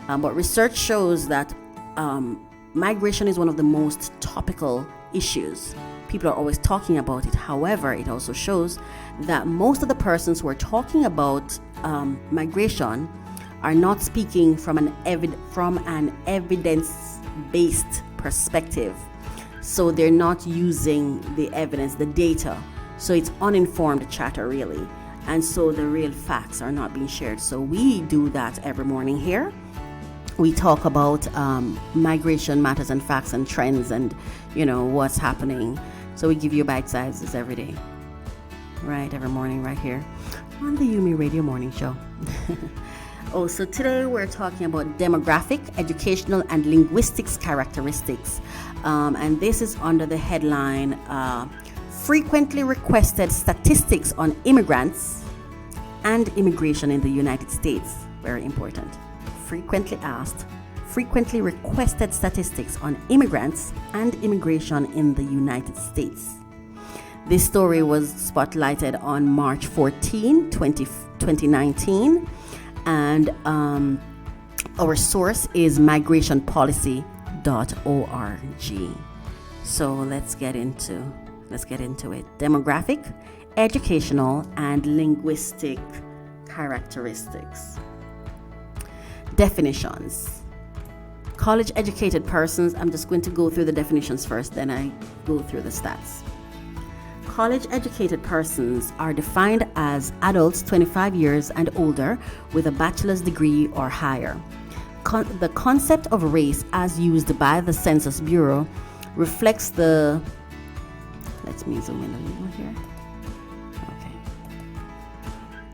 But research shows that migration is one of the most topical issues. People are always talking about it. However, it also shows that most of the persons who are talking about migration are not speaking from an evidence-based perspective. So they're not using the evidence, the data. So it's uninformed chatter, really. And so the real facts are not being shared. So we do that every morning here. We talk about migration matters and facts and trends and, what's happening. So we give you bite sizes every day. Right, every morning right here on the UMERADIO Morning Show. So today we're talking about demographic, educational, and linguistics characteristics. And this is under the headline, Frequently Requested Statistics on Immigrants and Immigration in the United States. Very important. Frequently requested statistics on immigrants and immigration in the United States. This story was spotlighted on March 14, 2019. And our source is migrationpolicy.org. So let's get into it. Demographic, educational, and linguistic characteristics. Definitions. College educated persons, I'm just going to go through the definitions first, then I go through the stats. College educated persons are defined as adults 25 years and older with a bachelor's degree or higher. The concept of race as used by the Census Bureau reflects the... Let me zoom in a little here. Okay.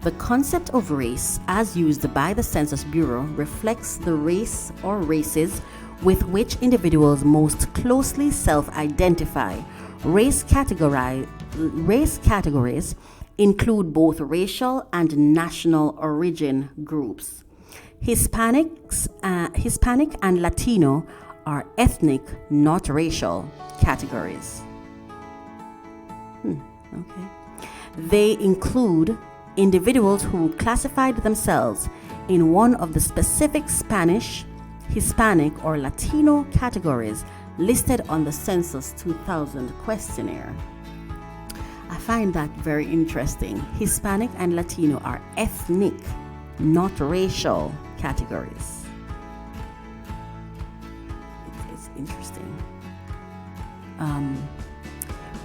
The concept of race as used by the Census Bureau reflects the race or races with which individuals most closely self-identify. Race categories include both racial and national origin groups. Hispanic and Latino are ethnic, not racial categories. Okay. They include individuals who classified themselves in one of the specific Spanish, Hispanic, or Latino categories listed on the Census 2000 questionnaire. I find that very interesting. Hispanic and Latino are ethnic, not racial categories. It's interesting.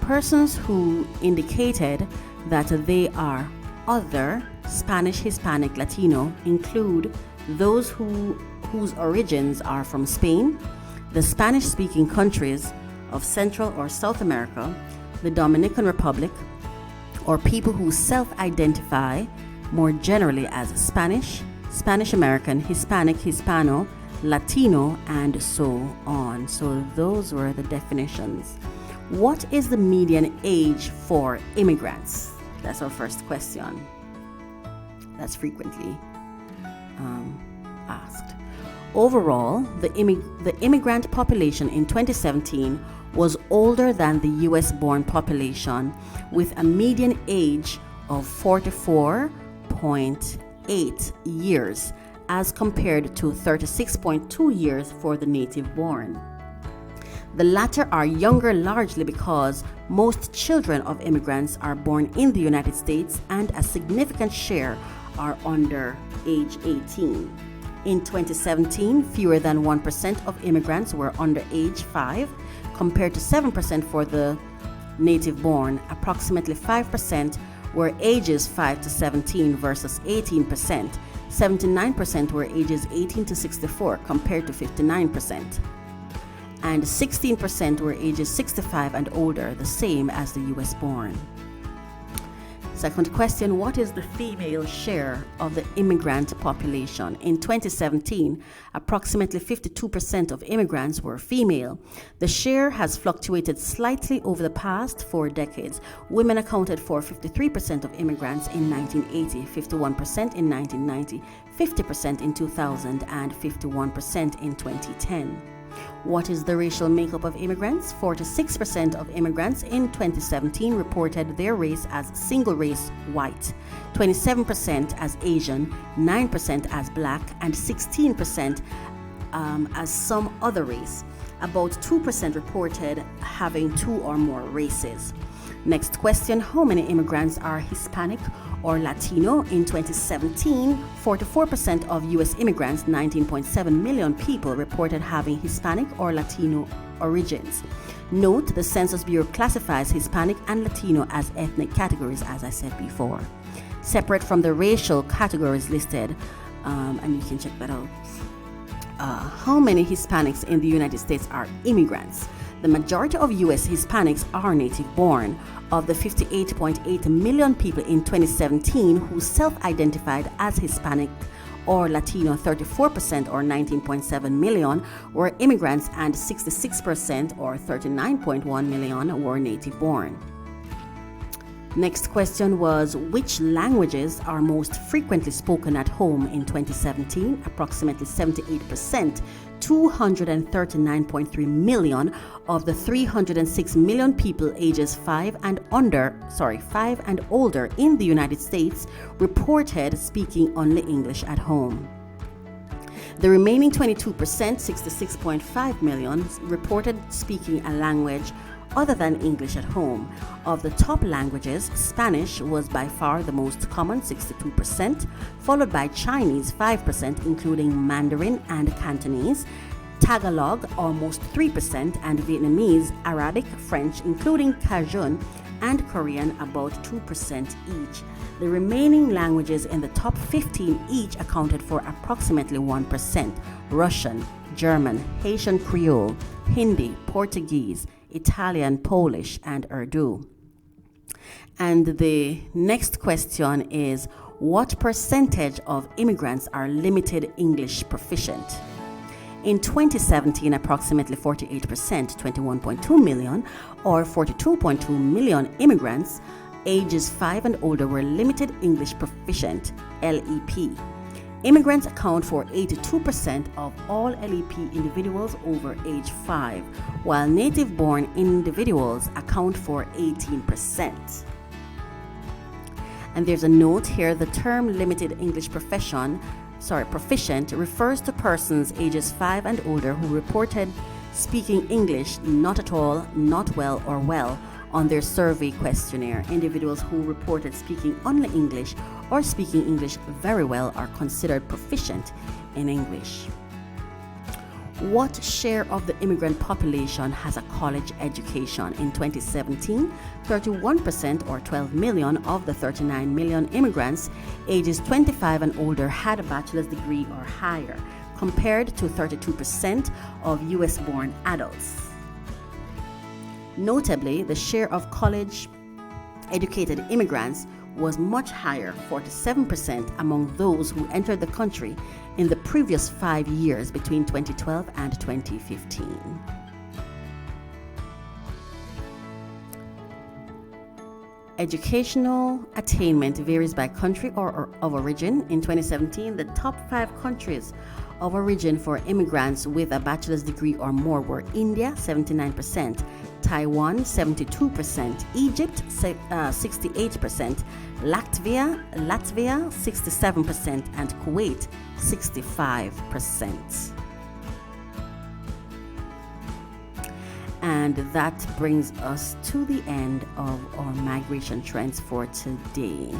Persons who indicated that they are other Spanish, Hispanic, Latino include those whose origins are from Spain, the Spanish-speaking countries of Central or South America, the Dominican Republic, or people who self-identify more generally as Spanish, Spanish American, Hispanic, Hispano, Latino, and so on. So those were the definitions. What is the median age for immigrants? That's our first question. That's frequently asked. Overall, the immigrant population in 2017 was older than the US-born population with a median age of 44.8 years as compared to 36.2 years for the native-born. The latter are younger largely because most children of immigrants are born in the United States and a significant share are under age 18. In 2017, fewer than 1% of immigrants were under age 5, compared to 7% for the native-born. Approximately 5% were ages 5 to 17 versus 18%. 79% were ages 18 to 64 compared to 59%. And 16% were ages 65 and older, the same as the US-born. Second question, what is the female share of the immigrant population? In 2017, approximately 52% of immigrants were female. The share has fluctuated slightly over the past 4 decades. Women accounted for 53% of immigrants in 1980, 51% in 1990, 50% in 2000, and 51% in 2010. What is the racial makeup of immigrants? 46% of immigrants in 2017 reported their race as single race white, 27% as Asian, 9% as black, and 16% as some other race. About 2% reported having two or more races. Next question, how many immigrants are Hispanic or Latino? In 2017, 44% of U.S. immigrants, 19.7 million people, reported having Hispanic or Latino origins. Note, the Census Bureau classifies Hispanic and Latino as ethnic categories, as I said before, separate from the racial categories listed, and you can check that out. How many Hispanics in the United States are immigrants? The majority of U.S. Hispanics are native born. Of the 58.8 million people in 2017 who self-identified as Hispanic or Latino, 34% or 19.7 million were immigrants, and 66% or 39.1 million were native born. Next question was, which languages are most frequently spoken at home in 2017? Approximately 78%, 239.3 million of the 306 million people ages 5 and older in the United States reported speaking only English at home. The remaining 22%, 66.5 million, reported speaking a language other than English at home. Of the top languages, Spanish was by far the most common, 62%, followed by Chinese, 5%, including Mandarin and Cantonese, Tagalog, almost 3%, and Vietnamese, Arabic, French, including Cajun, and Korean, about 2% each. The remaining languages in the top 15 each accounted for approximately 1%: Russian, German, Haitian Creole, Hindi, Portuguese, Italian, Polish, and Urdu. And the next question is, what percentage of immigrants are limited English proficient? In 2017, approximately 48%, 21.2 million, or 42.2 million immigrants ages 5 and older were limited English proficient, LEP. Immigrants account for 82% of all LEP individuals over age 5, while native-born individuals account for 18%. And there's a note here, the term limited English proficient refers to persons ages 5 and older who reported speaking English not at all, not well, or well on their survey questionnaire. Individuals who reported speaking only English or speaking English very well are considered proficient in English. What share of the immigrant population has a college education? In 2017, 31% or 12 million of the 39 million immigrants ages 25 and older had a bachelor's degree or higher, compared to 32% of US-born adults. Notably, the share of college-educated immigrants was much higher, 47% among those who entered the country in the previous 5 years between 2012 and 2015. Educational attainment varies by country or of origin. In 2017, the top 5 countries of origin for immigrants with a bachelor's degree or more were India, 79%, Taiwan, 72%, Egypt, 68%, Latvia, 67%, and Kuwait, 65%. And that brings us to the end of our migration trends for today.